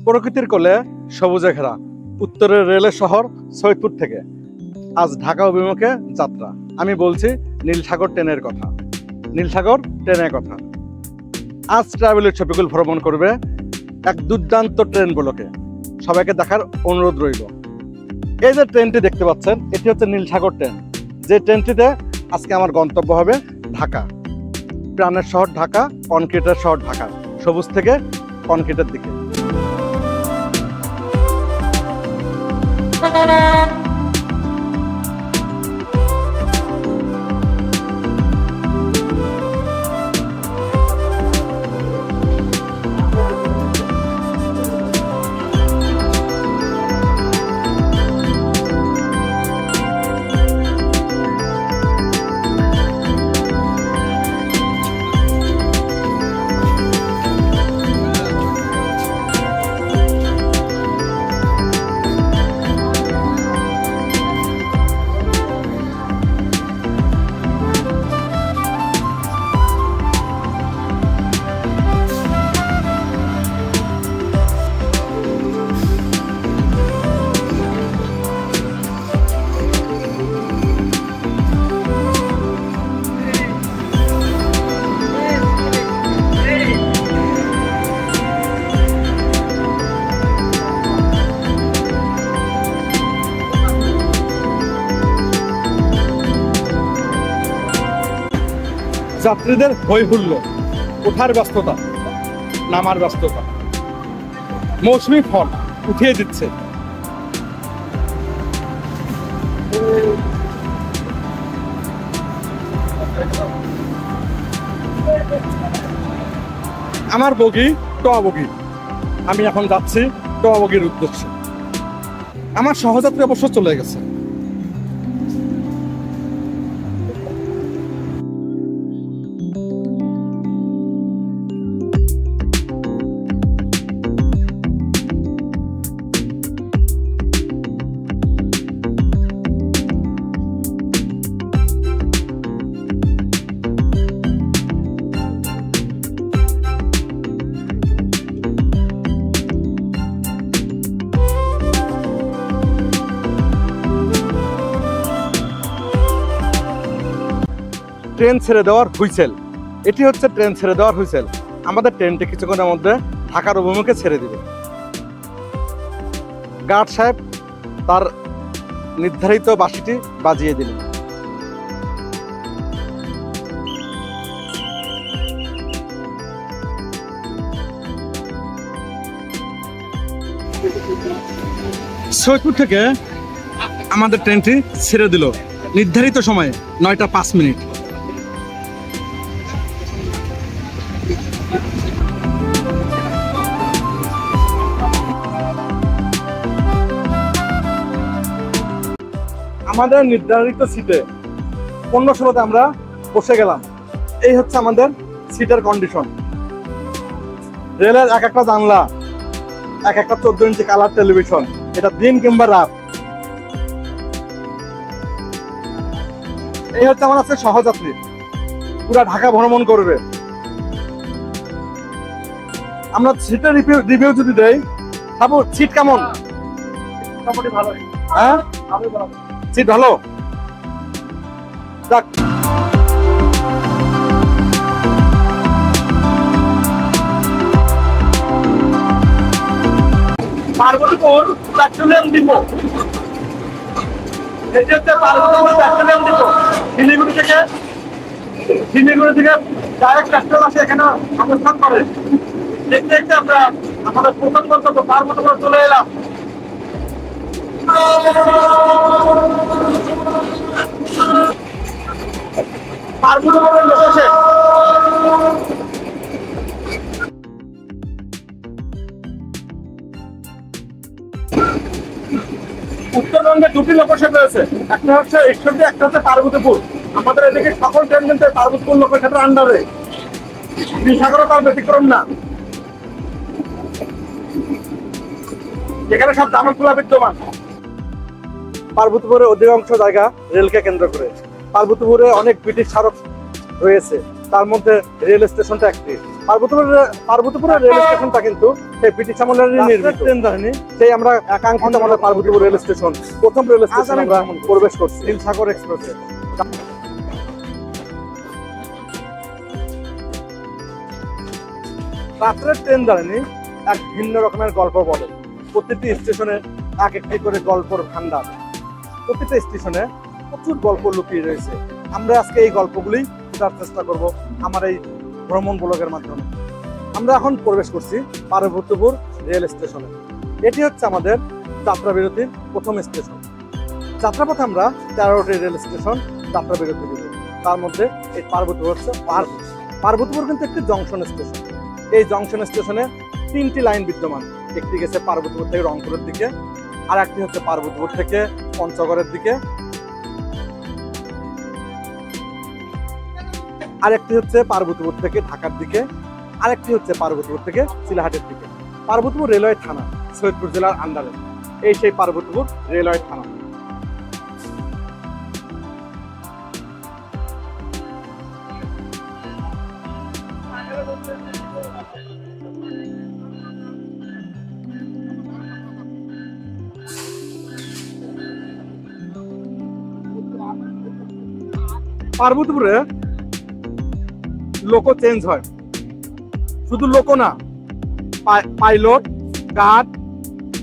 প্রকৃতির কোলে সবুজে ঘেরা উত্তরের রেলের শহর সৈয়দপুর থেকে আজ ঢাকা অভিমুখে যাত্রা। আমি বলছি নীলসাগর ট্রেনের কথা। নীলসাগর ট্রেনের কথা। আজ ট্রাভেলের ছবিগুলো ভ্রমণ করবে এক দুর্দান্ত ট্রেন বলকে। সবাইকে দেখার অনুরোধ রইল। এই যে ট্রেনটি দেখতে পাচ্ছেন, এটি হচ্ছে নীলসাগর ট্রেন। যে ট্রেনটিতে আজকে আমার গন্তব্য হবে ঢাকা। প্রাণের শহর ঢাকা, কনক্রিটের শহর ঢাকা, সবুজ থেকে কনক্রিটের দিকে। যাত্রীদের হই হুল্লো, ওঠার ব্যস্ততা, নামার ব্যস্ততা। মৌসুমি ফল উঠিয়ে দিচ্ছে। আমার বগি টয়া বগি। আমি এখন যাচ্ছি টয়া বগির উদ্দেশ্যে। আমার সহযাত্রী অবশ্য চলে গেছে। ট্রেন ছেড়ে দেওয়ার হুইসেল। এটি হচ্ছে ট্রেন ছেড়ে দেওয়ার হুইসেল। আমাদের ট্রেনটি কিছুক্ষণের মধ্যে ঢাকার অভিমুখে ছেড়ে দিবে। গার্ড সাহেব তার নির্ধারিত বাঁশিটি বাজিয়ে দিলেন। সৈয়দপুর থেকে আমাদের ট্রেনটি ছেড়ে দিল নির্ধারিত সময়ে 9টা 5 মিনিট। আমাদের নির্ধারিত সিটে 15-16তে আমরা বসে গেলাম। এই হচ্ছে আমাদের সিটের কন্ডিশন। রেলের এক একটা জানলা, এক একটা 14 ইঞ্চি কালার টেলিভিশন। এটা দিন কিংবা রাত। এই হচ্ছে আমার আছে সহযাত্রী, পুরা ঢাকা ভ্রমণ করবে। আমরা সিটের রিভিউ যদি দেই, সাবু সিট কেমন? মোটামুটি ভালো। হ্যাঁ, সিট ভালো। যাক, পার্বতীপুর পেট্রোলিয়াম ডিপো। এটি হচ্ছে পার্বতীপুর পেট্রোলিয়াম ডিপো। শিলিগুড়ি থেকে ডাইরেক্ট পেট্রোল আসে এখানে অবস্থান করে। দেখতে দেখতে আমরা আমাদের প্রথম গন্তব্য পার্বতীপুর চলে এলাম। পার্বতীপুরের লোকেশন। উত্তরবঙ্গে দুটি লোকেশন রয়েছে, একটা হচ্ছে ঈশ্বরদী, একটা হচ্ছে পার্বতীপুর। আমাদের এদিকে সকল ট্রেন কিন্তু পার্বতীপুর লোকেশনের আন্ডারে। নীলসাগরও তার ব্যতিক্রম না। যেখানে সব দামনখোলা বিদ্যমান। পার্বতীপুরের অধিকাংশ জায়গা রেলকে কেন্দ্র করে। পার্বতীপুরে অনেক ব্রিটিশ স্মারক রয়েছে, তার মধ্যে রেল স্টেশনটা একটি। পার্বতীপুরের রেল স্টেশনটা কিন্তু সেই ব্রিটিশ আমলের নির্মিত ট্রেন জার্নি। সেই আমরা একাঙ্ক্ষিত আমাদের পার্বতীপুর রেল স্টেশন, প্রথম রেল স্টেশন আমরা প্রবেশ করছি নীলসাগর এক্সপ্রেসে। রাত্রের ট্রেন জার্নি এক ভিন্ন রকমের গল্প বলে। প্রতিটি স্টেশনে এক একটি করে গল্পর ভান্ডার, প্রতিটা স্টেশনে প্রচুর গল্প লুকিয়ে রয়েছে। আমরা আজকে এই গল্পগুলি খোঁজার চেষ্টা করব আমার এই ভ্রমণ ব্লগের মাধ্যমে। আমরা এখন প্রবেশ করছি পার্বতীপুর রেল স্টেশনে। এটি হচ্ছে আমাদের যাত্রা বিরতির প্রথম স্টেশন। যাত্রাপথে আমরা 13টি রেল স্টেশন যাত্রা বিরতি দেব। তার মধ্যে এই পার্বতীপুর হচ্ছে পার্বতীপুর কিন্তু একটি জংশন স্টেশন। এই জংশন স্টেশনে 3টি লাইন বিদ্যমান। একটি গেছে পার্বতীপুর থেকে রংপুরের দিকে, আর একটি হচ্ছে পার্বতীপুর থেকে পঞ্চগড়ের দিকে, আরেকটি হচ্ছে পার্বতীপুর থেকে ঢাকার দিকে, আরেকটি হচ্ছে পার্বতীপুর থেকে চিলাহাটের দিকে। পার্বতীপুর রেলওয়ে থানা সৈয়দপুর জেলার আন্ডারে এই সেই পার্বতীপুর রেলওয়ে থানা। পার্বতীপুরে লোকো চেঞ্জ হয়, শুধু লোকো না, পাইলট, গার্ড,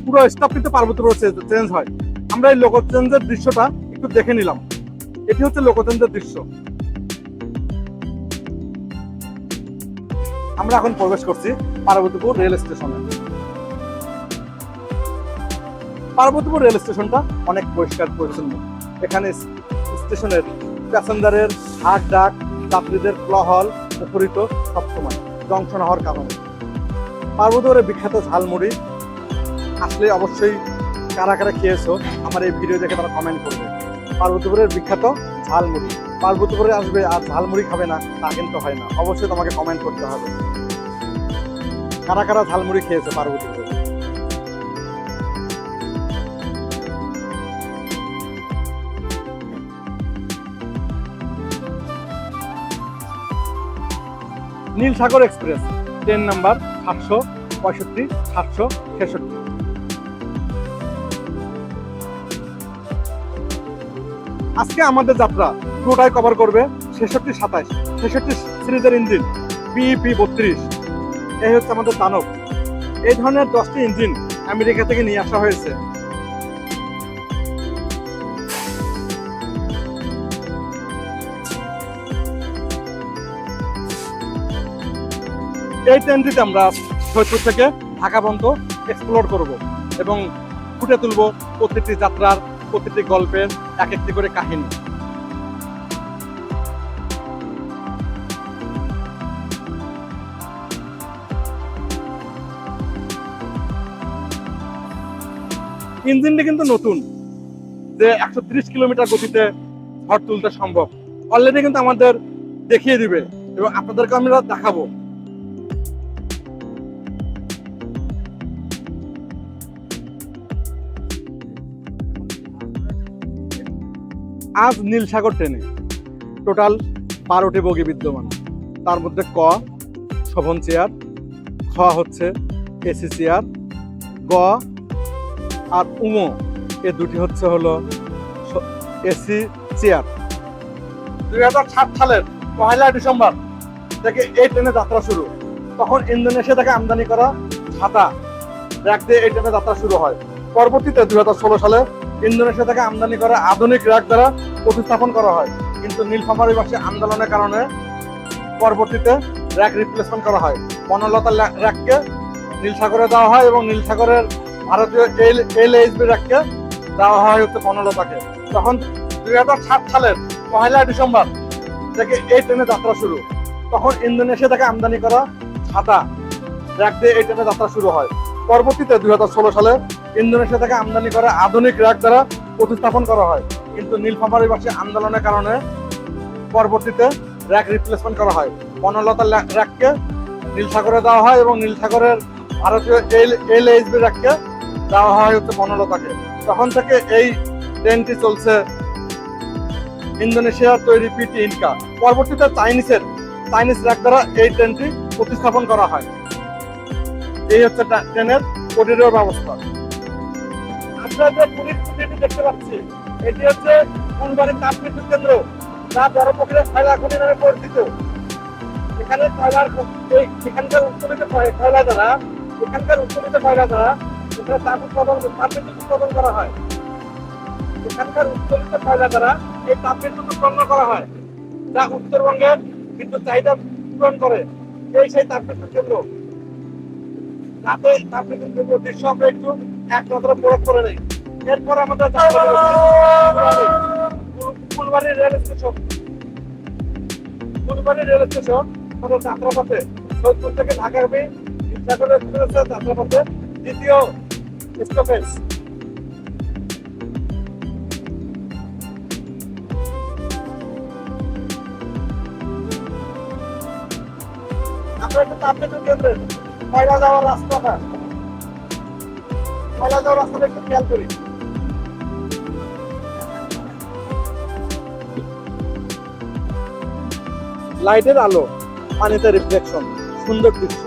পুরো স্টাফ কিন্তু পার্বতীপুরে চেঞ্জ হয়। আমরা এই লোকো চেঞ্জের দৃশ্যটা একটু দেখে নিলাম। এটি হচ্ছে লোকো চেঞ্জের দৃশ্য। আমরা এখন প্রবেশ করছি পার্বতীপুর রেল স্টেশনে। পার্বতীপুর রেল স্টেশনটা অনেক পরিষ্কার পরিচ্ছন্ন। এখানে স্টেশনের প্যাসেঞ্জারের হাঁক ডাক, যাত্রীদের কোলাহল মুখরিত সবসময় জংশন হওয়ার কারণে। পার্বতীপুরের বিখ্যাত ঝালমুড়ি আসলে অবশ্যই কারা কারা খেয়েছো আমার এই ভিডিও দেখে তারা কমেন্ট করবে। পার্বতীপুরের বিখ্যাত ঝালমুড়ি, পার্বতীপুরে আসবে আর ঝালমুড়ি খাবে না তা কিন্তু হয় না। অবশ্যই তোমাকে কমেন্ট করতে হবে কারা কারা ঝালমুড়ি খেয়েছে পার্বতীপুরে। Nilsagar express train number 765, 766। আজকে আমাদের যাত্রা পুরোটাই কভার করবে 66-27, 66 সিরিজের ইঞ্জিন BEP 32। এই হচ্ছে আমাদের দানব। এই ধরনের 10টি ইঞ্জিন আমেরিকা থেকে নিয়ে আসা হয়েছে। এই ট্রেনটিতে আমরা সৈয়দপুর থেকে ঢাকা পর্যন্ত এক্সপ্লোর করব এবং ফুটে তুলব প্রতিটি যাত্রার, প্রতিটি গল্পের এক একটি করে কাহিনী। ইঞ্জিনটি কিন্তু নতুন, যে 130 কিলোমিটার গতিতে ঝড় তুলতে সম্ভব অলরেডি কিন্তু আমাদের দেখিয়ে দিবে এবং আপনাদেরকে আমরা দেখাবো। আজ নীলসাগর ট্রেনে টোটাল 12টি বগি বিদ্যমান। তার মধ্যে ক শোভন চেয়ার, খ হচ্ছে এসি চেয়ার, গ আর উমো এ দুটি হচ্ছে হলো এসি চেয়ার। 2007 সালের 1 ডিসেম্বর থেকে এই ট্রেনে যাত্রা শুরু। তখন ইন্দোনেশিয়া থেকে আমদানি করা ছাতা র্যাক দিয়ে এই ট্রেনে যাত্রা শুরু হয়। পরবর্তীতে 2016 সালে ইন্দোনেশিয়া থেকে আমদানি করা আধুনিক র্যাক দ্বারা প্রতিস্থাপন করা হয়, কিন্তু নীলফামারীবাসী আন্দোলনের কারণে পরবর্তীতে র্যাক রিপ্লেসমেন্ট করা হয়। বনলতা র্যাককে নীলসাগরে দেওয়া হয় এবং নীলসাগরের ভারতীয় LHB র্যাককে দেওয়া হয় হচ্ছে বনলতাকে। তখন 2007 সালের 1 ডিসেম্বর থেকে এই ট্রেনে যাত্রা শুরু। তখন ইন্দোনেশিয়া থেকে আমদানি করা ছাতা র্যাক দিয়ে এই ট্রেনে যাত্রা শুরু হয়। পরবর্তীতে 2016 সালে ইন্দোনেশিয়া থেকে আমদানি করা আধুনিক র্যাক দ্বারা প্রতিস্থাপন করা হয়, কিন্তু নীলফামারীবাসী আন্দোলনের কারণে পরবর্তীতে র্যাক রিপ্লেসমেন্ট করা হয়। বনলতা র্যাককে নীলসাগরে দেওয়া হয় এবং নীলসাগরের ভারতীয় LHB র্যাককে দেওয়া হয় হচ্ছে বনলতাকে। তখন থেকে এই ট্রেনটি চলছে ইন্দোনেশিয়ার তৈরি PT ইনকা। পরবর্তীতে চাইনিজ র্যাক দ্বারা এই ট্রেনটি প্রতিস্থাপন করা হয়। এই হচ্ছে ট্রেনের করিডোর ব্যবস্থা। আমরা যে পুলিশ খুঁটিটি দেখতে পাচ্ছি, এটি হচ্ছে ফুলবাড়ির তাপবিদ্যুৎ কেন্দ্র, যা বড়পুকুরের কয়লা খনি নামে পরিচিত। এখানে এখানকার উত্তোলিত কয়লা দ্বারা এখানে তাপবিদ্যুৎ উৎপাদন করা হয়। এখানকার উত্তোলিত কয়লা দ্বারা এই তাপবিদ্যুৎ উৎপন্ন করা হয়, যা উত্তরবঙ্গের বিদ্যুৎ চাহিদা পূরণ করে। এই সেই তাপবিদ্যুৎ কেন্দ্র, যাতে তাপবিদ্যুৎ কেন্দ্র দৃশ্য আমরা একটু এক নজরে প্রয়োগ করে নেই। এরপর আমাদের Phulbari rail station. Phulbari rail station আমাদের যাত্রাপথে সৈয়দপুর থেকে ঢাকাগামী যাত্রাপথে দ্বিতীয় স্টপেজ। আমরা একটু তাপবিদ্যুৎ কেন্দ্রে কয়লা যাওয়ার রাস্তাটা একটু খেয়াল করি। লাইটের আলো, পানিতে রিফ্লেকশন, সুন্দর দৃশ্য।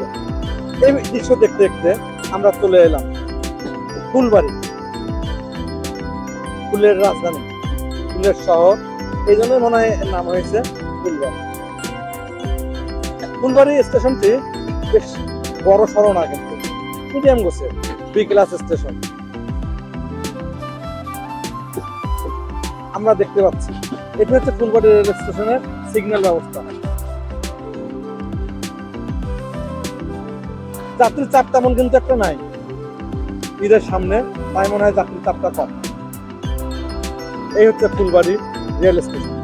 এই দৃশ্য দেখতে দেখতে আমরা চলে এলাম ফুলবাড়ি, ফুলের রাজধানী, ফুলের শহর। এই জন্য মনে হয় নাম হয়েছে ফুলবাড়ি। ফুলবাড়ি স্টেশনটি বেশ বড় সড়ো না, কিন্তু মিডিয়াম গোছে, বি ক্লাস স্টেশন। আমরা দেখতে পাচ্ছি এটি হচ্ছে ফুলবাড়ি রেল স্টেশনের সিগন্যাল ব্যবস্থা। যাত্রীর চাপ তেমন কিন্তু একটা নাই, ঈদের সামনে, তাই মনে হয় যাত্রীর চাপটা কম। এই হচ্ছে ফুলবাড়ি রেল স্টেশন।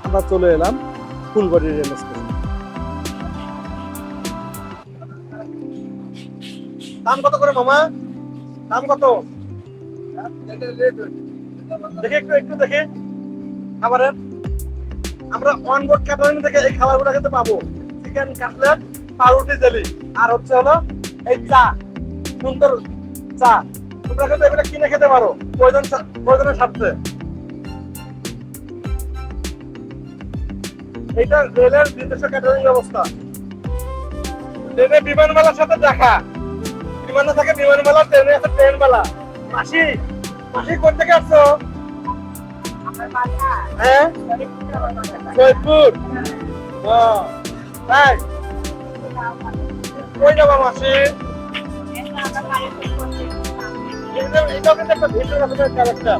আমরা চলে এলাম ফুলবাড়ি রেল স্টেশন। দাম কত করে মামা? দাম কত? দেখি একটু দেখি খাবারের। আমরা অন বোর্ড ক্যাটারিং থেকে এই খাবারগুলো খেতে পাবো। চিকেন কাটলেট, পাউরুটি, জেলি, আর হচ্ছে হলো এই চা, সুন্দর চা। তোমরা কিন্তু এগুলো কিনে খেতে পারো প্রয়োজনের স্বার্থে। এটা রেলের নিজস্ব ক্যাটারিং ব্যবস্থা। ট্রেনে বিমানবালার সাথে দেখা, বিমানে থাকে বিমানবালা, ট্রেনে আছে ট্রেনবালা। মাসি কোথা থেকে আসছো? হ্যাঁ, সৈয়দপুর। তাই কই যাবা মাসি? এটাও কিন্তু একটা ভিন্ন রকমের ক্যারেক্টার।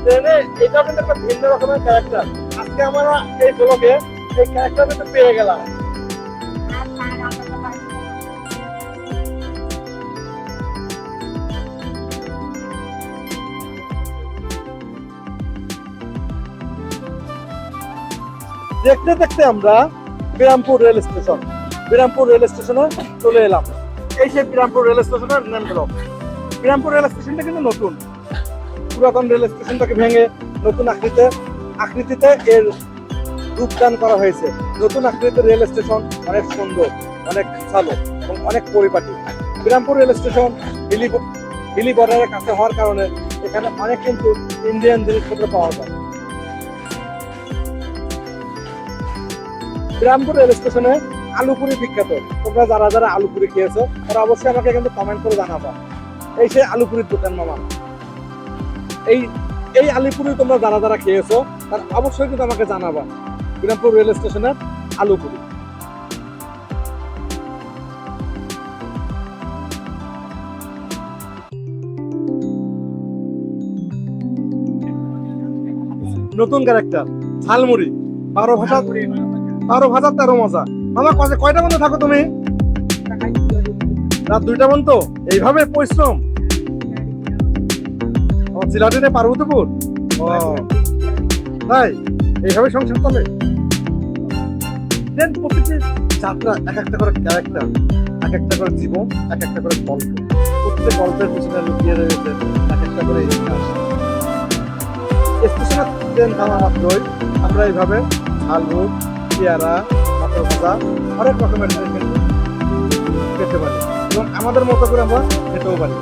ট্রেনে এটাও কিন্তু একটা ভিন্ন রকমের ক্যারেক্টার। আজকে আমরা এই ব্লগে এই ক্যারেক্টারটা পেয়ে গেলাম। দেখতে দেখতে আমরা বিরামপুর রেল স্টেশনে চলে এলাম। এই সেই বিরামপুর রেল স্টেশনের মেন ব্লক। বিরামপুর রেল স্টেশনটা কিন্তু নতুন, পুরাতন রেল স্টেশনটাকে ভেঙে নতুন আকৃতিতে এর রূপদান করা হয়েছে। নতুন আকৃতির রেল স্টেশন অনেক সুন্দর, অনেক ভালো এবং অনেক পরিপাটি। বিরামপুর রেল স্টেশন হিলি বর্ডারের কাছে হওয়ার কারণে এখানে অনেক কিন্তু ইন্ডিয়ান জিনিসপত্র পাওয়া যায়। বিরামপুর রেল স্টেশনে আলুপুরি বিখ্যাত। তোমরা যারা আলুপুরি খেয়েছো তারা অবশ্যই আমাকে কিন্তু কমেন্ট করে জানাবা। এই সেই আলুপুরির দোকান মামা। এই আলুপুরি তোমরা যারা খেয়েছো তারা অবশ্যই কিন্তু আমাকে জানাবা। বিরামপুর রেল স্টেশনের আলুপুরি। নতুন ক্যারেক্টার ঝালমুড়ি, 12 ভাষা 13 মজা। মামা কয়টা বন্ধ থাকো তুমি? রাত 2টা পর্যন্ত এইভাবে পরিশ্রম। চিলাটিনে পার্বতীপুর, তাই এইভাবে সংসার চলে। প্রতিটি যাত্রা এক একটা করে ক্যারেক্টার, এক একটা করে জীবন, এক একটা করে গল্প। প্রত্যেক গল্পের পিছনে লুকিয়ে রয়েছে এক একটা করে ইতিহাস। স্টেশনে ট্রেন থামা মাত্রই আমরা এইভাবে ঝালমুখ, পেয়ারা, মাথা ভাজা, অনেক রকমের জিনিস কিন্তু খেতে পারি এবং আমাদের মতো করে আমরা খেতেও পারি।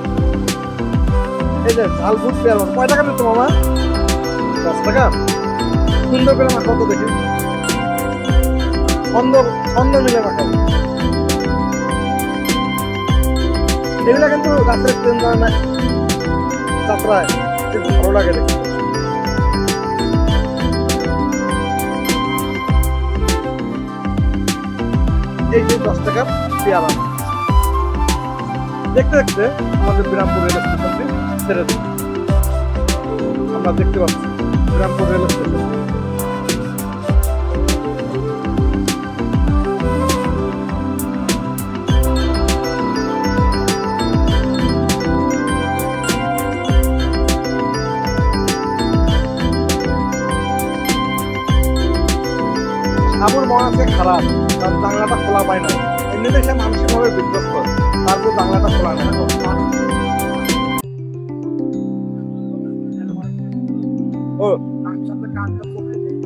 এই যে ঝালমুখ, পেয়ারা কয় টাকা নিত মামা? 10 টাকা। সুন্দর করে মাখাও তো দেখি, ছন্দ মিলে মাখাও। এগুলা কিন্তু রাত্রের ট্রেন যাত্রায় কিন্তু ভালো লাগে দেখতে। এই যে 10 টাকা পেয়ারা। দেখতে দেখতে আমাদের বিরামপুর রেল স্টেশনটি ছেড়ে দিই। আমরা দেখতে পাচ্ছি বিরামপুর রেল স্টেশন। সাবুর মনে আছে খারাপ, কারণ জানলাটা খোলা পায় না। এমনিতে সে মানসিকভাবে বিধ্বস্ত, তারপর জানলাটা খোলা না।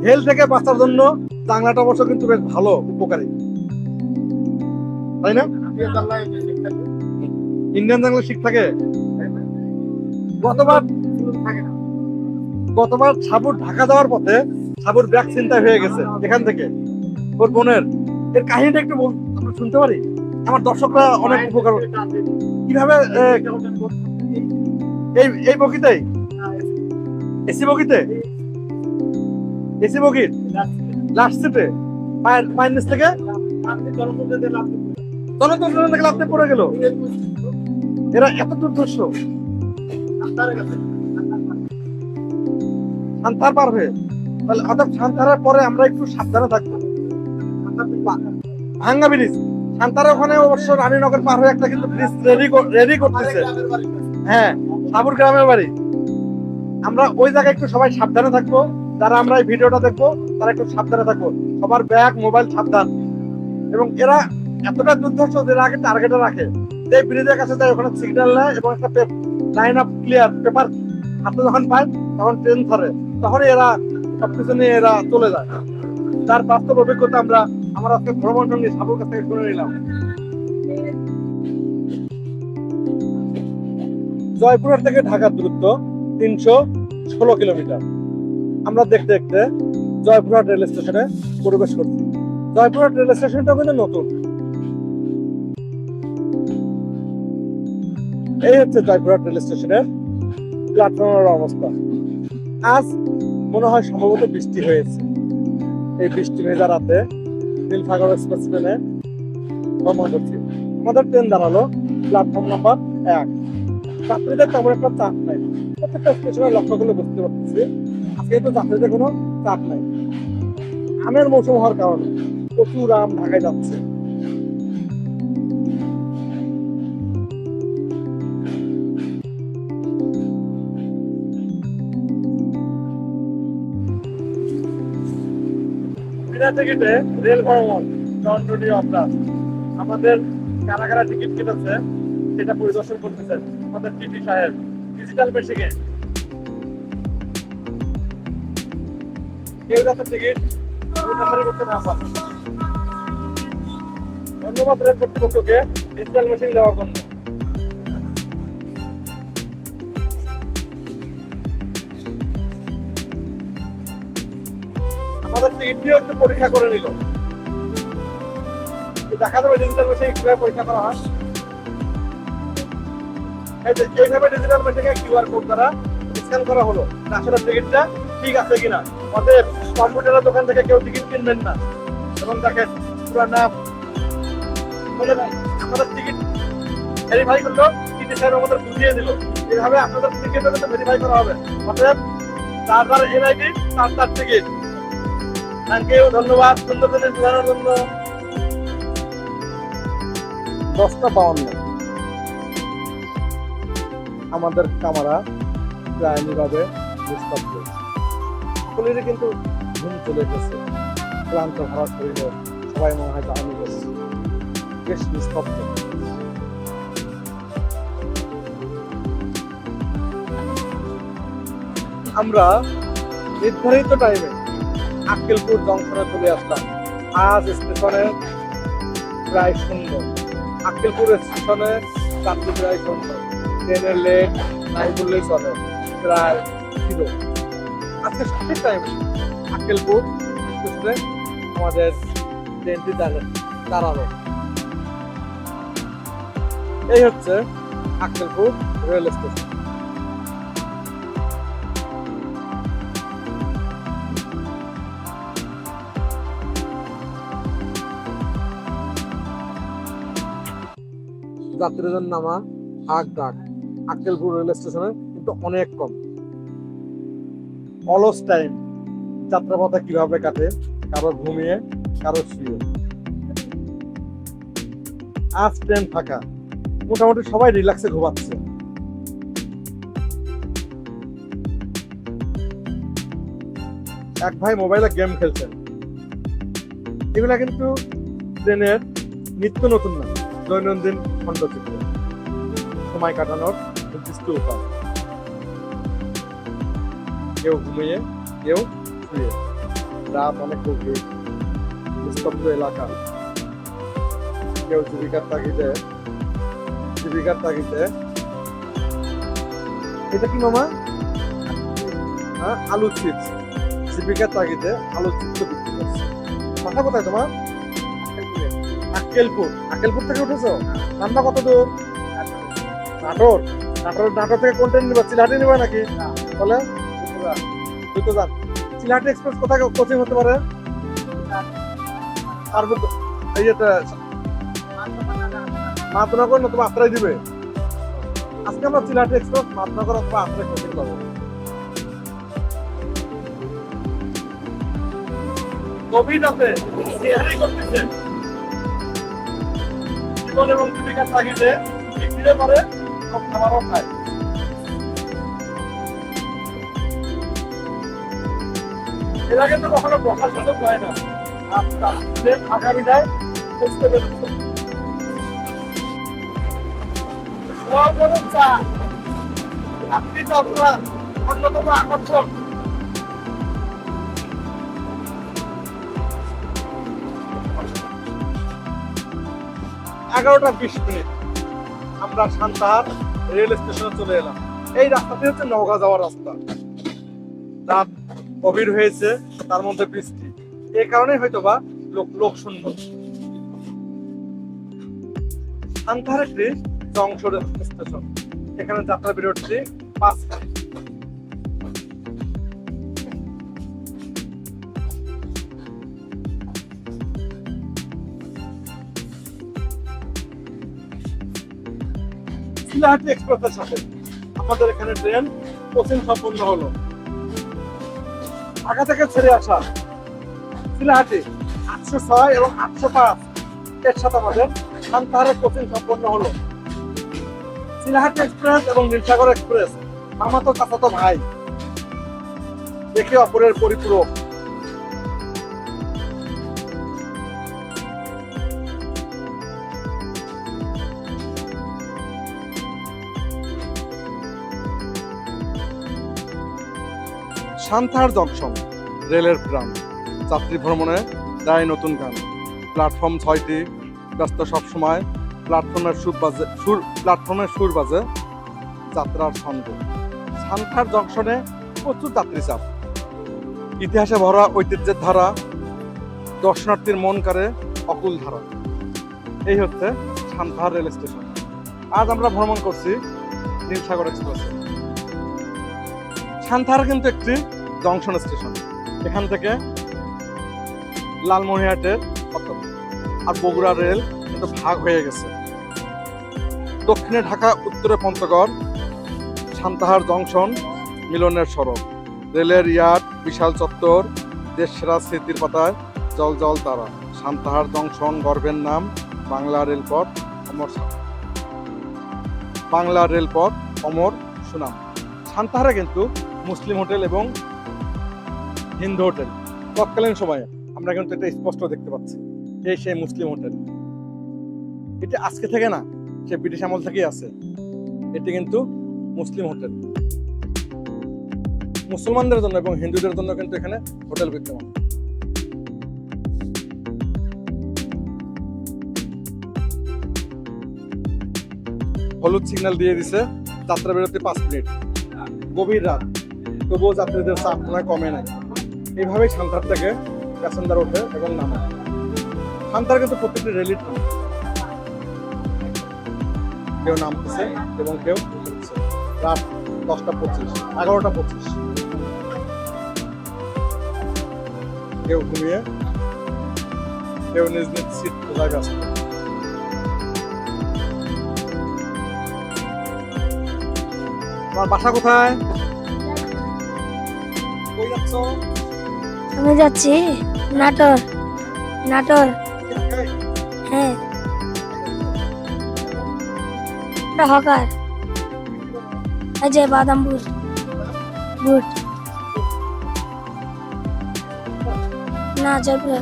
হেল থেকে বাঁচার জন্য জানলাটা অবশ্য কিন্তু বেশ ভালো, উপকারী, তাই না? ইন্ডিয়ান জানলা ঠিক থাকে। গতবার সাবুর ঢাকা যাওয়ার পথে সাবুর ব্যাগ চিন্তায় হয়ে গেছে এখান থেকে ওর বোনের। এর কাহিনীটা একটু আমরা শুনতে পারি, আমার দর্শকরা অনেক উপকার। কিভাবে এই বগিতেই এসি বগিতে, এসি বগির লাস্ট সিটে পায়ের নিচ থেকে জনতন্ত্র থেকে লাফতে পড়ে গেল। এরা এত দুর্ধর্ষ। সান্তার পার হয়ে, তাহলে অর্থাৎ সান্তারের পরে আমরা একটু সাবধানে থাকবো। ভাঙ্গা ব্রিজ, সান্তারের ওখানে অবশ্য রানীনগর পার হয়ে একটা কিন্তু ব্রিজ রেডি করতেছে। হ্যাঁ, সাবুর গ্রামের বাড়ি। আমরা ওই জায়গায় একটু সবাই সাবধানে থাকবো। যারা আমরা এই ভিডিওটা দেখবো তারা একটু সাবধানে থাকবো, সবার ব্যাগ মোবাইল সাবধান। এবং এরা এতটা দুর্ধর্ষ যে আগে টার্গেটে রাখে, যে ব্রিজের কাছে যায় ওখানে সিগন্যাল নেয় এবং একটা লাইন অফ ক্লিয়ার পেপার হাতে যখন পায় তখন ট্রেন ধরে, তখনই এরা সবকিছু নিয়ে এরা চলে যায়। তার বাস্তব অভিজ্ঞতা আমরা আজকে ভ্রমণ সঙ্গী সাবুর কাছ থেকে শুনে নিলাম। জয়পুরহাট থেকে ঢাকার দূরত্ব 316 কিলোমিটার। আমরা দেখতে দেখতে জয়পুরহাট রেল স্টেশনে প্রবেশ করছি। জয়পুরহাট রেল স্টেশনটা কিন্তু নতুন। এই হচ্ছে জয়পুরহাট রেল স্টেশনের প্ল্যাটফর্মের অবস্থা। আজ মনে হয় সম্ভবত বৃষ্টি হয়েছে। এই বৃষ্টি ভেজা রাতে নীলসাগর এক্সপ্রেস ট্রেনে ভ্রমণ করছি। আমাদের ট্রেন দাঁড়ালো প্ল্যাটফর্ম নাম্বার 1। যাত্রীদের তেমন একটা চাপ নাই। প্রত্যেকটা স্টেশনে লক্ষ্য করলে বুঝতে পারতেছি আজকে তো যাত্রীদের কোনো চাপ নাই। আমের মৌসুম হওয়ার কারণে প্রচুর আম ঢাকায় যাচ্ছে। টিকিটে রেল ভ্রমণ দণ্ডনীয় অপরাধ। আমাদের কারা কারা টিকিট কেটেছে সেটা পরিদর্শন করতেছেন আমাদের টিটি সাহেব ডিজিটাল মেশিনে। কেউ যাতে টিকিট করতে না পারে, ধন্যবাদ রেল কর্তৃপক্ষকে ডিজিটাল মেশিন দেওয়ার জন্য। আমাদের টিকিটটিও একটু পরীক্ষা করে নিল। দেখা যাবে ডিজিটাল মেশিনে কিভাবে পরীক্ষা করা হয়। এইভাবে ডিজিটাল মেশিনে কিউআর কোড দ্বারা স্ক্যান করা হলো আসলে টিকিটটা ঠিক আছে কিনা। অতএব কম্পিউটারের দোকান থেকে কেউ টিকিট কিনবেন না। এবং দেখেন পুরো নাম আমাদের টিকিট ভেরিফাই করলো, টিটি সাহেব আমাদের বুঝিয়ে দিল এইভাবে আপনাদের টিকিটটা ভেরিফাই করা হবে। অতএব তার এনআইডি তার টিকিট। থ্যাংক ইউ, ধন্যবাদ সুন্দর জিনিস বোঝানোর জন্য। 10:52 আমাদের কামারা প্রায় নীরবে নিস্তব্ধ। সকলেরই কিন্তু ঘুম চলে গেছে। ক্লান্ত ভরা শরীরে সবাই মনে হয় জার্নি করছে, বেশ নিস্তব্ধ। আমরা নির্ধারিত টাইমে আক্কেলপুর জংশনে চলে আসলাম। আজ স্টেশনে প্রায় শূন্য, আক্কেলপুর স্টেশনে যাত্রী প্রায় শূন্য, ট্রেনের লেট নাই বললেই চলে, প্রায় ছিল। আজকে সঠিক টাইমে আক্কেলপুর স্টেশনে আমাদের ট্রেনটি দাঁড়ালো। এই হচ্ছে আক্কেলপুর রেল স্টেশন। যাত্রীদের নামা হাক ডাক আক্কেলপুর রেল স্টেশনে কিন্তু অনেক কম। অলস টাইম, যাত্রাপথে কিভাবে কাটে, কারো ঘুমিয়ে, কারো শুয়ে। আজ ট্রেন ফাঁকা, মোটামুটি সবাই রিল্যাক্সে ঘুমাচ্ছে। এক ভাই মোবাইলে গেম খেলছেন। এগুলা কিন্তু ট্রেনের নিত্য নতুন না, দৈনন্দিন খণ্ডচিত্র, সময় কাটানোর নির্দিষ্ট উপায়। কেউ ঘুমিয়ে, কেউ শুয়ে। রাত অনেক গভীর, নিস্তব্ধ এলাকা। কেউ জীবিকার তাগিদে এটা কি মামা? হ্যাঁ, আলু চিপস। জীবিকার তাগিদে আলু চিপস বিক্রি করছে। মাথা কোথায় তোমার? আক্কেলপুর থেকে উঠেছো? নামটা কত দূর? নাটোর থেকে কোন ট্রেন নিবা? চিলাহাটি নিবা নাকি? বলে দুটোজান। চিলাহাটি এক্সপ্রেস কোথায় কোচিং হতে পারে? মাতনগর নতুবা আত্রাই দিবে। আজকে আমরা চিলাহাটি এক্সপ্রেস মাতনগর অথবা আত্রাই কোচিং পাবো। কোভিড আছে, করতেছে জীবন এবং জীবিকার তাগিদে বিক্রিও করে, খাবারও খায়। এর আগে তো কখনো বসার সুযোগ হয় না, আগামী যায় বুঝতে পেরেছে। আপনি চট্টগ্রাম অন্যতম আকর্ষণ। 11:20 আমরা সান্তাহার রেল স্টেশনে চলে এলাম। এই রাস্তাটি হচ্ছে নওগাঁ যাওয়ার রাস্তা। রাত গভীর হয়েছে, তার মধ্যে বৃষ্টি, এই কারণেই হয়তো বা লোক শূন্য। সান্তাহার একটি জংশন স্টেশন, এখানে যাত্রা বিরতি 5 মিনিট। চিলাহাটি এক্সপ্রেসের সাথে আমাদের এখানে ট্রেন কোচিং সম্পন্ন হলো। ঢাকা থেকে ছেড়ে আসা চিলাহাটি 806 এবং 805 এর সাথে আমাদের সান্তাহারের কোচিং সম্পন্ন হলো। চিলাহাটি এক্সপ্রেস এবং নীলসাগর এক্সপ্রেস মামাতো চাচাতো ভাই, একে অপরের পরিপূরক। সান্তাহার জংশন রেলের প্রাণ, যাত্রী ভ্রমণে দেয় নতুন গান। প্ল্যাটফর্ম 6টি, ব্যস্ত সবসময়, প্ল্যাটফর্মের সুর বাজে যাত্রার ছন্দ। সান্তাহার জংশনে প্রচুর যাত্রী চাপ, ইতিহাসে ভরা ঐতিহ্যের ধারা, দর্শনার্থীর মন কাড়ে অকুল ধারা। এই হচ্ছে সান্তাহার রেল স্টেশন। আজ আমরা ভ্রমণ করছি নীলসাগর এক্সপ্রেসে। সান্তাহার কিন্তু একটি জংশন স্টেশন। এখান থেকে লালমনিরহাটের আর বগুড়া রেল কিন্তু ভাগ হয়ে গেছে। দক্ষিণে ঢাকা, উত্তরে পঞ্চগড়। সান্তাহার জংশন মিলনের সড়ক, রেলের ইয়ার্ড, বিশাল চত্বর, দেশ সেরা স্মৃতির পাতায় জল জল তারা। সান্তাহার জংশন গর্বের নাম, বাংলা রেলপথ অমর সুনাম। সান্তাহারে কিন্তু মুসলিম হোটেল এবং হিন্দু হোটেল তৎকালীন সময়ে আমরা কিন্তু এটা স্পষ্ট দেখতে পাচ্ছি। এই সেই মুসলিম হোটেল। এটা আজকে থেকে না, সে ব্রিটিশ আমল থেকেই আছে। এটি কিন্তু মুসলিম হোটেল। মুসলমানদের জন্য এবং হিন্দুদের জন্য কিন্তু এখানে হোটেল বিদ্যমান। হলুদ সিগন্যাল দিয়ে দিছে, যাত্রা বিরতি 5 মিনিট। গভীর রাত, তবুও যাত্রীদের চাপ মনে কমে নাই। এইভাবেই সান্তার থেকে প্যাসেঞ্জার ওঠে এবং নামে। সান্তার কিন্তু প্রত্যেকটি রেলই থামে, কেউ নামতেছে এবং কেউ উঠছে। রাত 10:25, 11:25। কেউ ঘুমিয়ে, কেউ নিজ নিজ সিট খোঁজায় ব্যস্ত। তোমার বাসা কোথায়? কই যাচ্ছ? আমি যাচ্ছি নাটোর। নাটোর, হ্যাঁ। এটা হকার, এই যে বাদামপুর বুট। না, জয়পুর।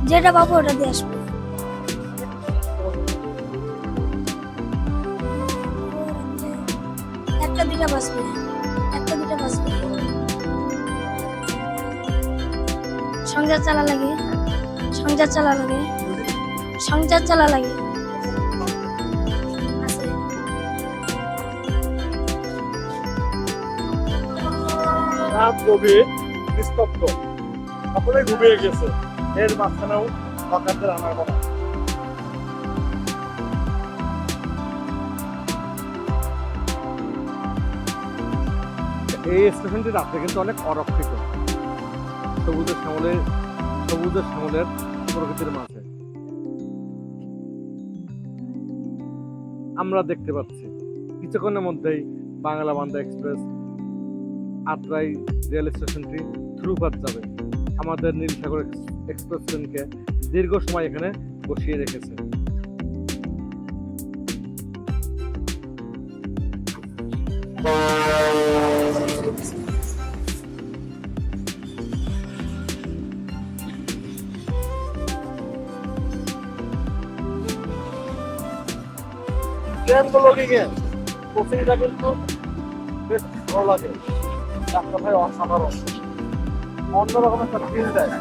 যেটা পাবো ওটা দিয়ে আসবো। একটা দুটা বাসবে, একটা দুটা বাসবে। সংসার চালা লাগে, সংসার চালা লাগে, সংসার চালা লাগে। রাত গভীর, নিস্তব্ধ, সকলেই ঘুমিয়ে গেছে। এর মাঝখানেও হকারদের আনার কথা। এই স্টেশনটি রাত্রে কিন্তু অনেক অরক্ষিত, সবুজের শ্যামলের প্রকৃতির মাঝে। আমরা দেখতে পাচ্ছি কিছুক্ষণের মধ্যেই বাংলা বান্দা এক্সপ্রেস আত্রাই রেল স্টেশনটি থ্রুপাত যাবে। আমাদের নীলসাগর এক্সপ্রেস ট্রেনকে দীর্ঘ সময় এখানে বসিয়ে রেখেছে। ট্রেনগুলো গিয়ে কোচিংটা কিন্তু বেশ ভালো লাগে, এক কথায় অসাধারণ, অন্যরকম একটা ফিল দেয়।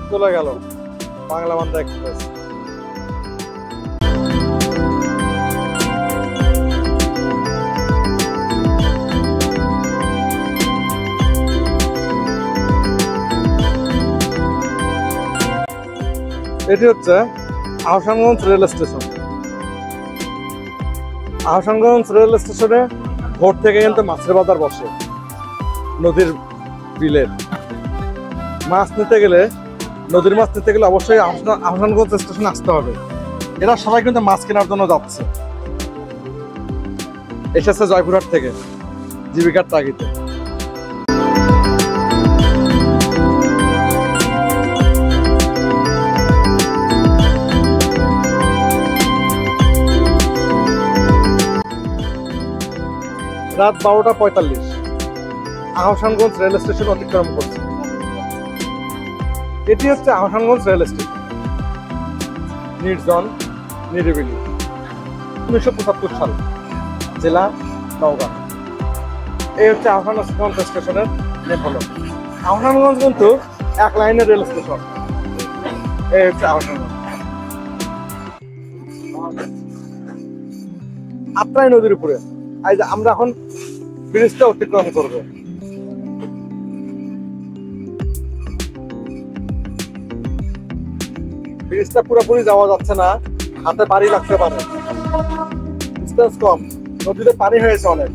চলে গেল বাংলা বান্দা এক্সপ্রেস। এটি হচ্ছে Ahsanganj rail station. Ahsanganj rail স্টেশনে ভোর থেকে কিন্তু মাছের বাজার বসে। নদীর বিলের মাছ নিতে গেলে, নদীর মাছ নিতে গেলে অবশ্যই আহসানগঞ্জ স্টেশনে আসতে হবে। এরা সবাই কিন্তু মাছ কেনার জন্য যাচ্ছে, এসেছে জয়পুরহাট থেকে জীবিকার তাগিদে। রাত 12:45 আহসানগঞ্জ রেল স্টেশন অতিক্রম করছে। এটি হচ্ছে আহসানগঞ্জ রেল স্টেশন, নির্জন, নিরিবিলি। 1975 সাল, জেলা নওগাঁ। এই হচ্ছে আহসানগঞ্জ স্টেশনের নেফলক। আহসানগঞ্জ কিন্তু এক লাইনের রেল স্টেশন। এই হচ্ছে আহসানগঞ্জ। আত্রাই নদীর উপরে আমরা এখন ব্রিজটা অতিক্রম করবো। ব্রিজটা পুরোপুরি যাওয়া যাচ্ছে না, হাতে পানি লাগতে পারে, ডিসটেন্স কম, নদীতে পানি হয়েছে অনেক।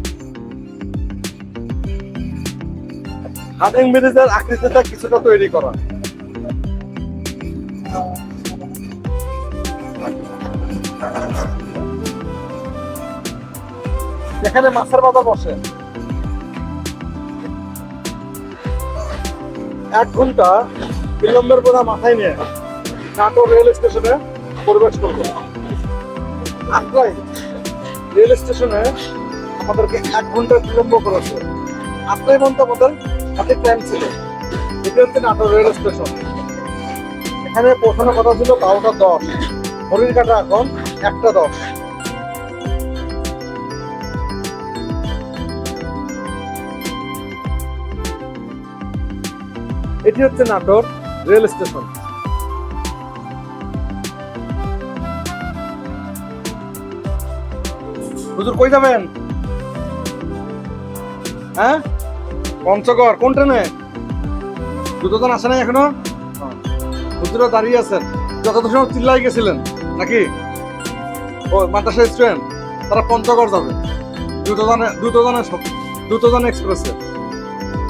হাডিং ব্রিজের আকৃতিটা কিছুটা তৈরি করা। এখানে মাছের বাজার বসে। 1 ঘন্টা বিলম্বের বোঝা মাথায় নিয়ে নাটোর রেল স্টেশনে প্রবেশ করবো। আত্রাই রেল স্টেশনে আমাদেরকে 1 ঘন্টা বিলম্ব করেছে। 8টায় পর্যন্ত আমাদের সঠিক টাইম ছিল। এটা হচ্ছে নাটোর রেল স্টেশন। এখানে পৌঁছানোর কথা ছিল 12টা 10, ঘড়ির কাঁটা এখন 1টা 10। এটি হচ্ছে নাটোর রেল স্টেশন। হুজুর কই যাবেন? হ্যাঁ, পঞ্চগড়। কোন ট্রেনে? দুটোজন আসে নাই এখনো? হুজুরা দাঁড়িয়ে আছেন। যত সময় চিল্লাই গেছিলেন নাকি? ও মাদ্রাসা স্টুডেন্ট, তারা পঞ্চগড় যাবে দ্রুতযান এক্সপ্রেসে।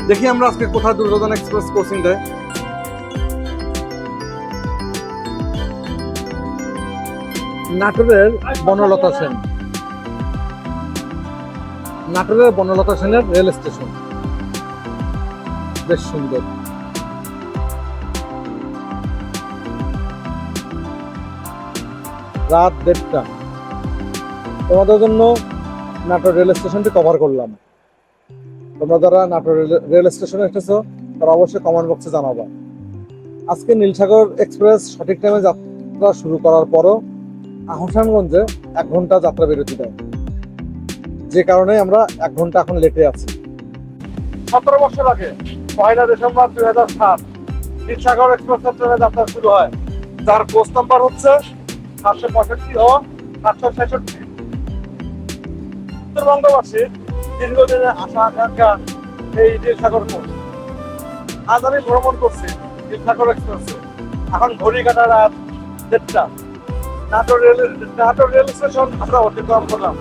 দেখি আমরা আজকে কোথায় দ্রুতযান এক্সপ্রেস কোচিং দেয়। নাটোরের বনলতা সেন, নাটোরের বনলতা সেনের রেল স্টেশন বেশ সুন্দর। রাত 1:30 তোমাদের জন্য নাটোর রেল স্টেশনটি কভার করলাম। তোমরা যারা নাটোর রেল স্টেশনে এসেছো তারা অবশ্যই কমেন্ট বক্সে জানাবা। আজকে নীলসাগর এক্সপ্রেস সঠিক টাইমে যাত্রা শুরু করার পরও আহসানগঞ্জে 1 ঘন্টা যাত্রা বিরতি দেয়, যে কারণে আমরা 1 ঘন্টা এখন লেটে আছি। 17 বছর আগে 1 ডিসেম্বর 2007 নীলসাগর এক্সপ্রেস ট্রেনে যাত্রা শুরু হয়, যার কোচ নাম্বার হচ্ছে 765 ও 766। উত্তরবঙ্গবাসীর দীর্ঘদিনের আশা আকাঙ্ক্ষা এই নীলসাগর কোচ। আজ আমি ভ্রমণ করছি নীলসাগর এক্সপ্রেসে। এখন ঘড়ি কাটা রাত 1:30। নাটোর রেল স্টেশন আমরা অতিক্রম করলাম।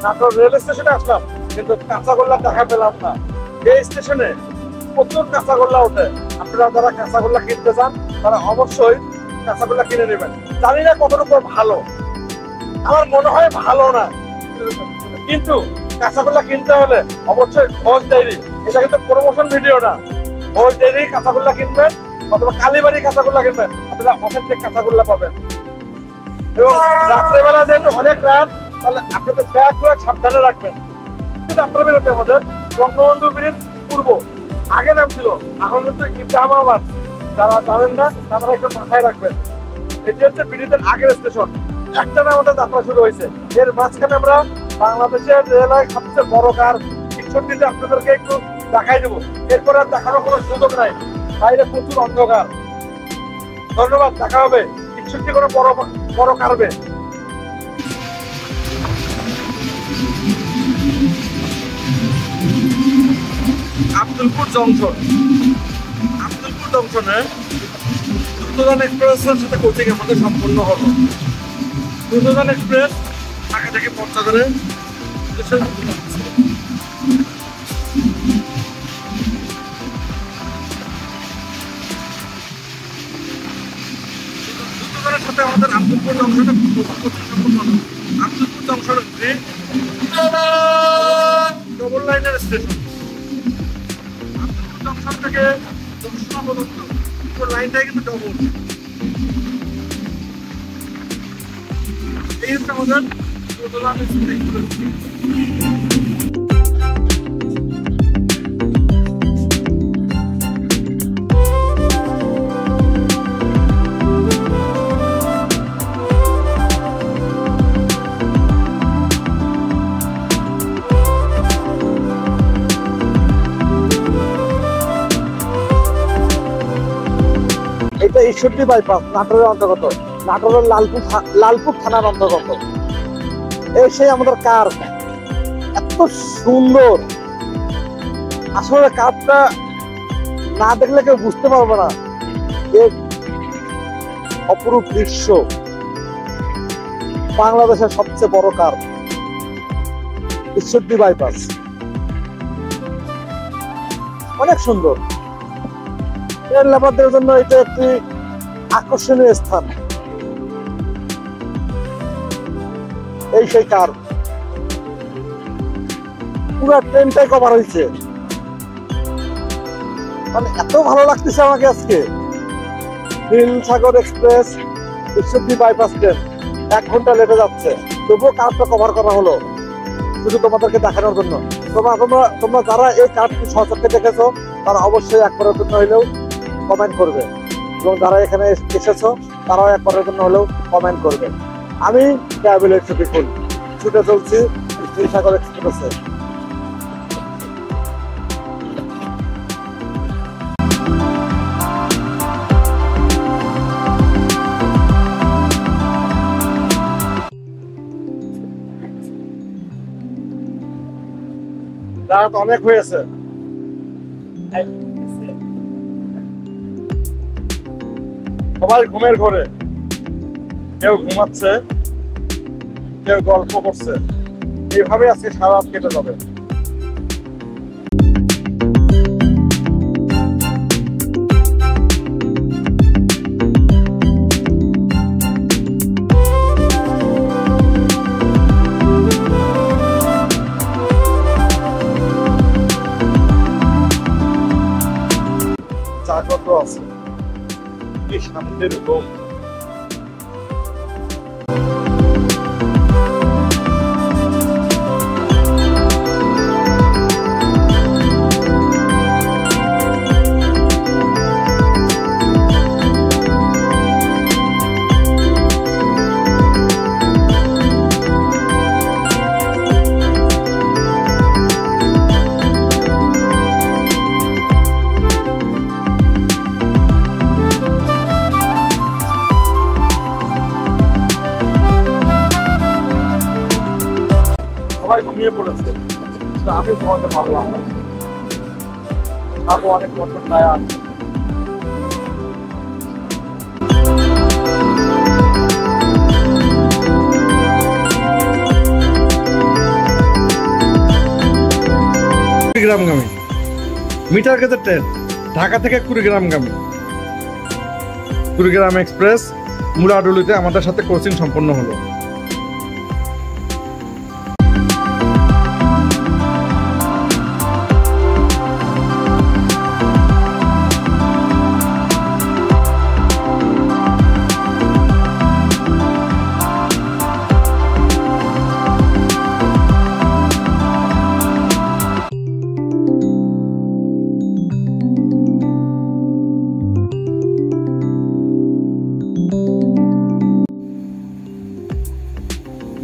নাটোর রেল স্টেশনে আসলাম কিন্তু কাঁচাগোল্লা দেখা পেলাম না। এই স্টেশনে প্রচুর কাঁচাগোল্লা ওঠে। আপনারা যারা কাঁচাগোল্লা কিনতে চান তারা অবশ্যই কাঁচাগোল্লা কিনে নেবেন। জানি না কতটুকু ভালো, আমার মনে হয় ভালো না, কিন্তু কাঁচাগোল্লা কিনতে হলে অবশ্যই ঘোষ ডেইরি, এটা কিন্তু প্রমোশন ভিডিও না, ঘোষ ডেইরি কাঁচাগোল্লা কিনবেন অথবা কালীবাড়ি কাঁচাগোল্লা কিনবেন, আপনারা অথেন্টিক কাঁচাগোল্লা পাবেন। এবং রাত্রেবেলা যেহেতু অনেক রাত, তাহলে আপনাদের ব্যাগ করে সাবধানে রাখবেন। কিন্তু আপনারা বেরোতে আমাদের বঙ্গবন্ধু ব্রিজ পূর্ব আগে নাম ছিল, এখন কিন্তু ইব্রাহিমাবাদ। যারা জানেন না তারা একটু মাথায় রাখবেন। এটি হচ্ছে ব্রিজের আগের স্টেশন। একটা না আমাদের যাত্রা শুরু হয়েছে, এর মাঝখানে আমরা বাংলাদেশের রেলওয়ে সবচেয়ে বড় কার 61তে আপনাদেরকে একটু দেখাই দেবো। এরপরে আর দেখানোর কোনো সুযোগ নাই, বাইরে প্রচুর অন্ধকার। ধন্যবাদ, দেখা হবে 61 কোনো বড় কারবে। আব্দুলপুর জংশনে দ্রুতযান এক্সপ্রেসের সাথে কোচিং আমাদের সম্পূর্ণ হলো। দ্রুতযান এক্সপ্রেস ঢাকা থেকে পঞ্চগড়ে দ্রুতযানের সাথে আমাদের আব্দুলপুর জংশনে কোচিং সম্পূর্ণ হলো। আব্দুলপুর জংশনের ডবল লাইনের স্টেশন। আব্দুলপুর জংশন থেকে দক্ষিণা পর্যন্ত লাইনটাই কিন্তু ডবল। এই হচ্ছে আমাদের দ্রুতযান এক্সপ্রেস। এটা 61 বাইপাস নাটোরের অন্তর্গত, নাটোরের লালপুর থানার অন্তর্গত। এই সেই আমাদের কার, এত সুন্দর। আসলে কারটা না দেখলে কেউ বুঝতে পারবে না এর অপরূপ দৃশ্য। বাংলাদেশের সবচেয়ে বড় কার 61 বাইপাস, অনেক সুন্দর। এর লেবারদের জন্য এটা একটি আকর্ষণীয় স্থান। এই সেই কার, পুরো ট্রেনটাই কভার হয়েছে। মানে এত ভালো লাগতেছে আমাকে আজকে। নীলসাগর এক্সপ্রেস 61 বাইপাস ট্রেন 1 ঘন্টা লেটে যাচ্ছে, তবুও কারটা কভার করা হলো শুধু তোমাদেরকে দেখানোর জন্য। তোমরা তোমরা তোমরা যারা এই কার্ডটি সচক্ষে দেখেছো তারা অবশ্যই একবারের জন্য হলেও কমেন্ট করবে, এবং যারা এখানে এসেছো তারাও একবারের জন্য হলেও কমেন্ট করবে। আমি ট্রাভেলের শফিকুল ছুটে চলছি নীলসাগর এক্সপ্রেসে। রাত অনেক হয়েছে, সবাই ঘুমের ঘরে, কেউ ঘুমাচ্ছে, কেউ গল্প করছে, এইভাবে আজকে সারা রাত কেটে যাবে। জাগ্রত আছে, কি শান্তির ঘুম। সবাই ঘুমিয়ে পড়েছে, আমি ঘুমাতে পারলাম না, অনেক বছর টায়ার। কুড়িগ্রামগামী মিটার গেজের ট্রেন ঢাকা থেকে কুড়িগ্রামগামী। কুড়িগ্রাম এক্সপ্রেস মুলাডুলিতে আমাদের সাথে কোচিং সম্পন্ন হলো।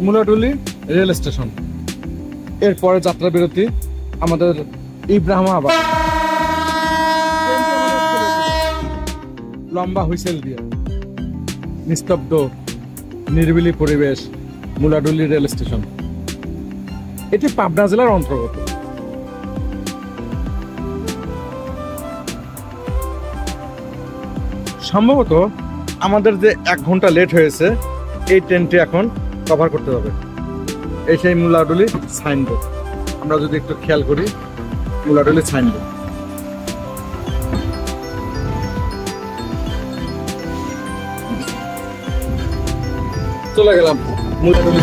মুলাডুলি রেল স্টেশন, এরপরে যাত্রা বিরতি আমাদের ইব্রাহিমাবাদ। লম্বা হুইসেল দিয়ে নিস্তব্ধ নিরিবিলি পরিবেশ মুলাডুলি রেল স্টেশন। এটি পাবনা জেলার অন্তর্গত। সম্ভবত আমাদের যে 1 ঘন্টা লেট হয়েছে এই ট্রেনটি এখন কভার করতে হবে। এই সেই মুলাডুলি সাইনবোর্ড, আমরা যদি একটু খেয়াল করি মুলাডুলি সাইনবোর্ড। চলে গেলাম মুলাডুলি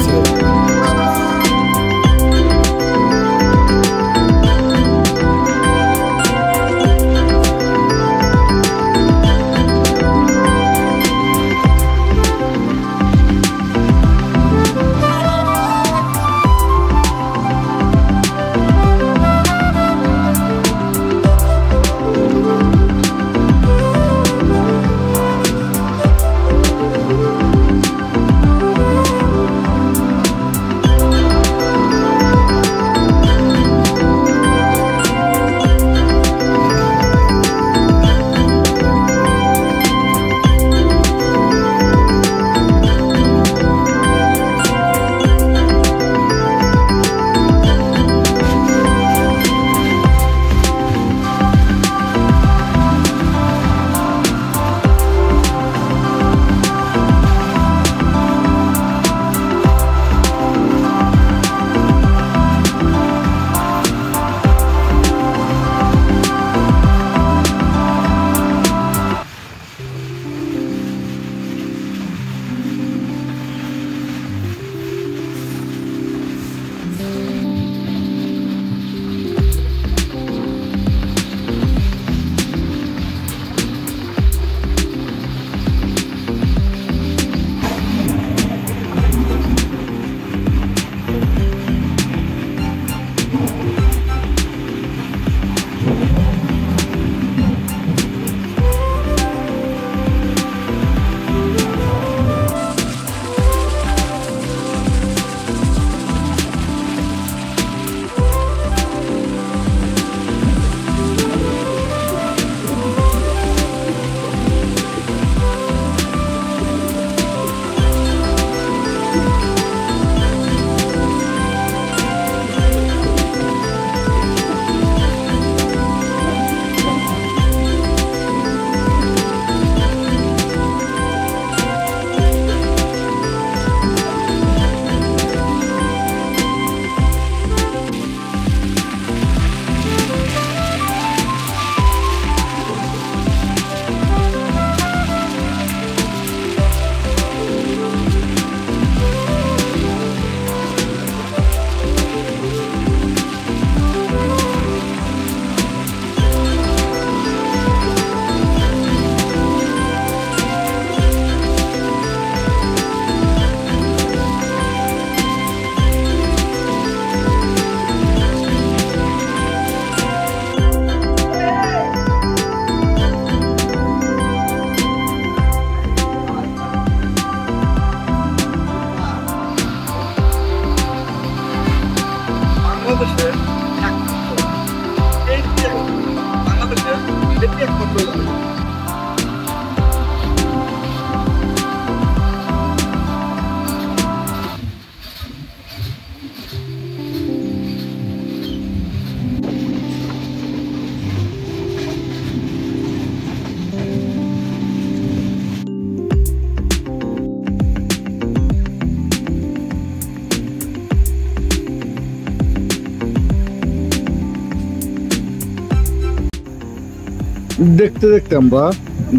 দেখতে দেখতে আমরা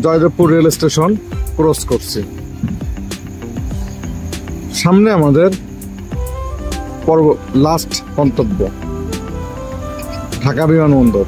জয়দেবপুর রেল স্টেশন ক্রস করছি। সামনে আমাদের লাস্ট গন্তব্য ঢাকা বিমানবন্দর।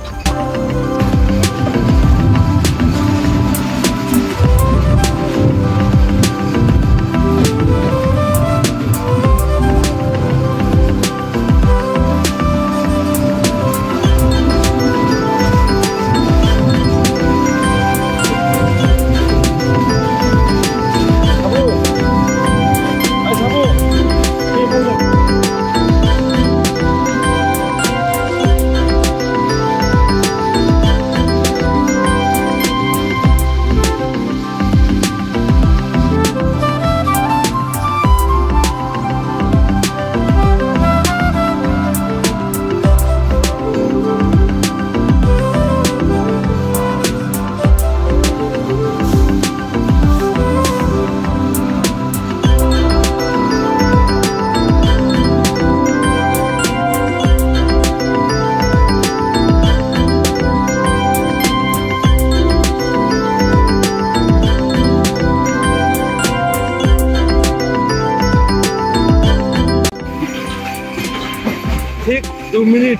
ঠিক 2 মিনিট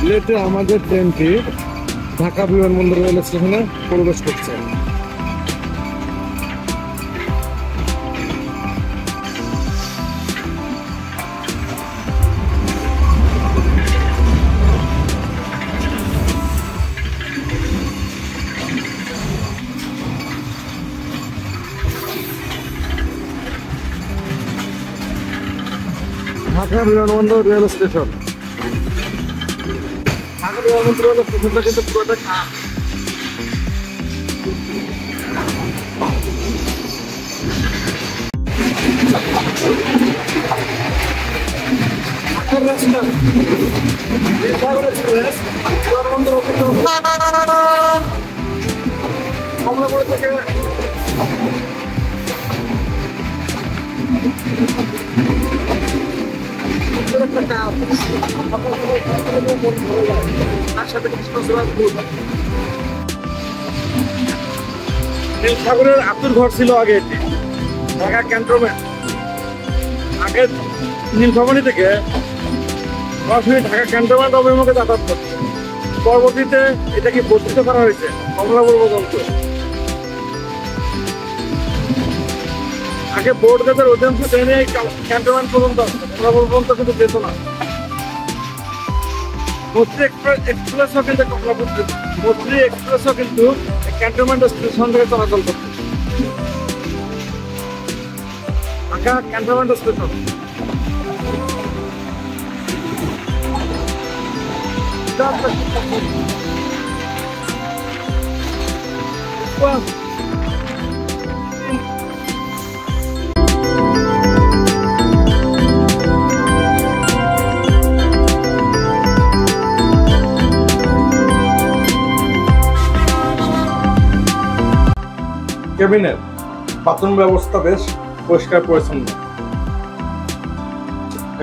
লেটে আমাদের ট্রেনটি ঢাকা বিমানবন্দর রেল স্টেশনে প্রবেশ করছে। ঢাকা বিমানবন্দর রেল স্টেশন। ঢাকা বিমানবন্দর রেল স্টেশনটা কিন্তু পুরোটা কমলাপুর থেকে নীলসাগরের আতুর ঘর ছিল আগে এটি ঢাকা ক্যান্টনমেন্ট। আগে নীলফামারী থেকে সরাসরি ঢাকা ক্যান্টনমেন্ট অভিমুখে যাতায়াত করত। পরবর্তীতে এটাকে বর্ধিত করা হয়েছে কমলাপুর পর্যন্ত। আগে বোর্ড যাদের অধিকাংশ ট্রেনে ক্যান্টনমেন্ট পর্যন্ত কমলাপুর পর্যন্ত কিন্তু যেত না। মৈত্রী এক্সপ্রেসও কিন্তু কমলাপুর মৈত্রী এক্সপ্রেসও কিন্তু ক্যান্টনমেন্ট স্টেশন থেকে চলাচল করত। ঢাকা ক্যান্টনমেন্ট স্টেশন কেবিনের বাথরুম ব্যবস্থা বেশ পরিষ্কার পরিচ্ছন্ন।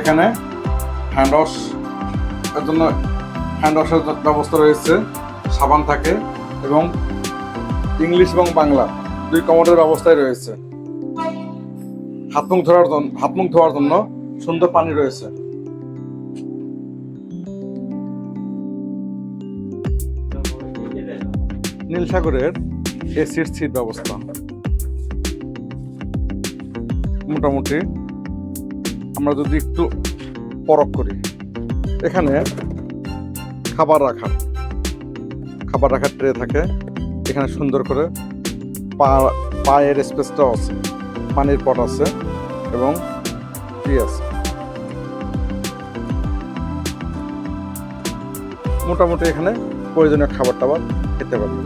এখানে হ্যান্ড ওয়াশ এর জন্য হ্যান্ড ওয়াশের ব্যবস্থা রয়েছে, সাবান থাকে এবং ইংলিশ এবং বাংলা 2 কমোডের ব্যবস্থায় রয়েছে। হাত মুখ ধোয়ার জন্য সুন্দর পানি রয়েছে। নীলসাগরের এসির সিট ব্যবস্থা মোটামুটি আমরা যদি একটু পরখ করি, এখানে খাবার রাখার ট্রে থাকে। এখানে সুন্দর করে পায়ের স্পেসটাও আছে, পানির পট আছে এবং টি আছে। মোটামুটি এখানে প্রয়োজনীয় খাবার টাবার খেতে পারি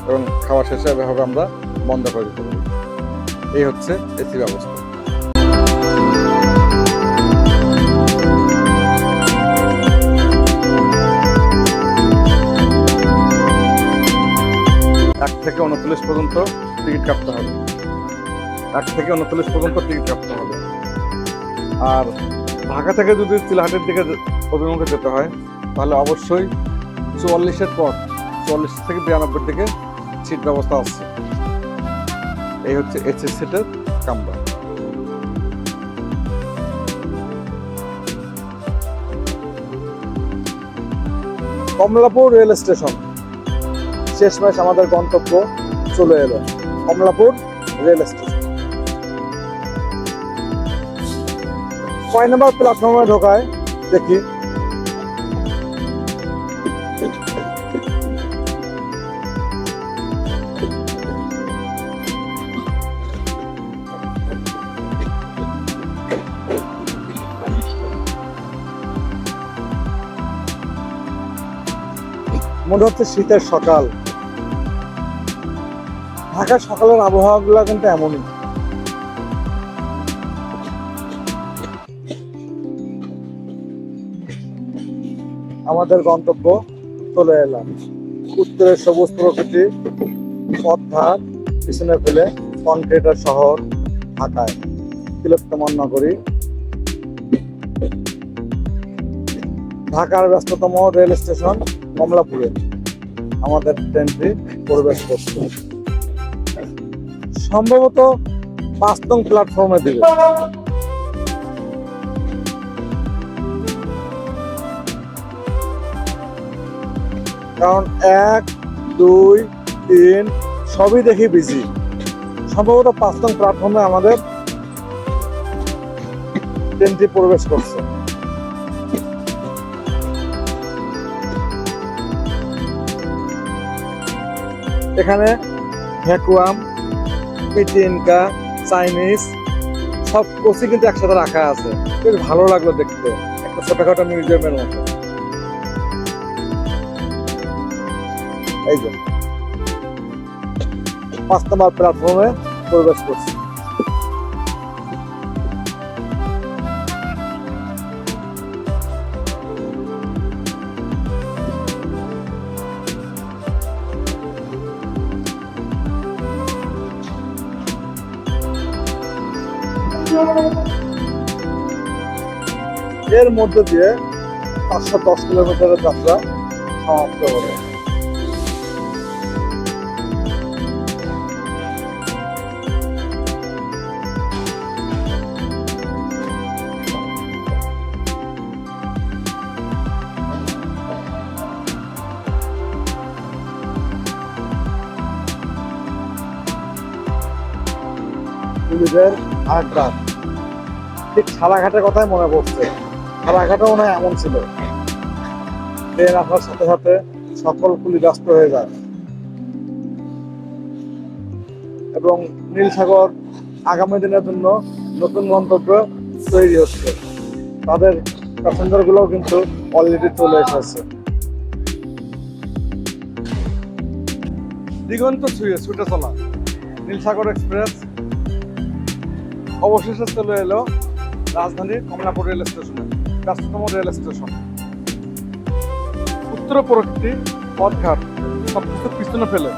এবং খাওয়া শেষে এভাবে আমরা বন্ধ করে দিতে পারি। এই হচ্ছে এসি ব্যবস্থা। এক থেকে 29 পর্যন্ত টিকিট কাটতে হবে। 1 থেকে 29 পর্যন্ত টিকিট কাটতে হবে। আর ঢাকা থেকে যদি চিলাহাটের দিকে অভিমুখে যেতে হয় তাহলে অবশ্যই 44-এর পর 44 থেকে 92 দিকে সিট ব্যবস্থা আছে। এই হচ্ছে এসি সিটের কামরা। কমলাপুর রেল স্টেশন, শেষমেশ আমাদের গন্তব্য চলে এলো কমলাপুর রেল স্টেশন। কয় নম্বর প্ল্যাটফর্মে ঢোকায় দেখি। মনে হচ্ছে শীতের সকাল। ঢাকার সকালের আবহাওয়া গুলা কিন্তু এমনই। আমাদের গন্তব্য চলে এলাম। উত্তরের সবুজ প্রকৃতি, পথঘাট পিছনে ফেলে কনক্রিটের শহর ঢাকায়, তিলোত্তমার নগরী। ঢাকার ব্যস্ততম রেল স্টেশন কমলাপুরে আমাদের ট্রেনটি প্রবেশ করছে। সম্ভবত 5 নং প্ল্যাটফর্মে দিবে। কারণ 1, 2, 3 সবই দেখি বিজি। সম্ভবত 5 নং প্ল্যাটফর্মে আমাদের ট্রেনটি প্রবেশ করছে। এখানে ভ্যাকুয়াম, পিটিনকা, চাইনিজ সব কোচি কিন্তু একসাথে রাখা আছে। বেশ ভালো লাগলো দেখতে, একটা ছোটখাটো মিউজিয়ামের মতো। এই যে 5 নম্বর প্ল্যাটফর্মে প্রবেশ করছি। এর মধ্যে দিয়ে 510 কিলোমিটারের যাত্রা সমাপ্ত হলো। আড্ডা, ঠিক ছাড়াঘাটের কথাই মনে পড়ছে। ছাড়াঘাটও মনে হয় এমন ছিল, ট্রেন আসার সাথে সাথে সকল কুলি ব্যস্ত হয়ে যায় এবং নীলসাগর আগামী দিনের জন্য নতুন গন্তব্য তৈরি হচ্ছে। তাদের প্যাসেঞ্জার গুলোও কিন্তু অলরেডি চলে এসেছে। দিগন্ত ছুঁয়ে ছুটে চলা নীলসাগর এক্সপ্রেস অবশেষে চলে এলো রাজধানীর কমলাপুর রেল স্টেশনে, ব্যস্ততম রেল স্টেশন। উত্তর প্রকৃতি, পথঘাট সবকিছু পিছনে ফেলে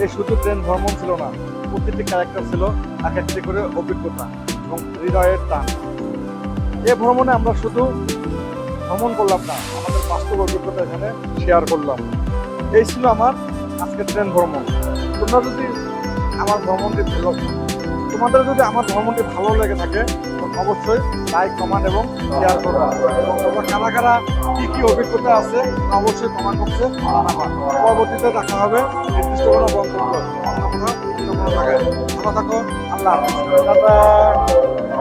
এই শুধু ট্রেন ভ্রমণ ছিল না, প্রতিটি ক্যারেক্টার ছিল এক একটি করে অভিজ্ঞতা এবং হৃদয়ের টান। এই ভ্রমণে আমরা শুধু ভ্রমণ করলাম না, আমাদের বাস্তব অভিজ্ঞতা এখানে শেয়ার করলাম। এই ছিল আমার আজকের ট্রেন ভ্রমণ। তোমরা যদি আমার ভ্রমণটি তোমাদের যদি আমার ভ্রমণটি ভালো লেগে থাকে অবশ্যই লাইক, কমেন্ট এবং শেয়ার করবা। এবং তোমরা কারা কারা কি কি অভিজ্ঞতা আছে অবশ্যই কমেন্ট বক্সে জানাবা। পরবর্তীতে দেখা হবে নির্দিষ্ট কোনো গন্তব্য অন্য কোনো জায়গায়। ভালো থাকো, আল্লাহ হাফেজ।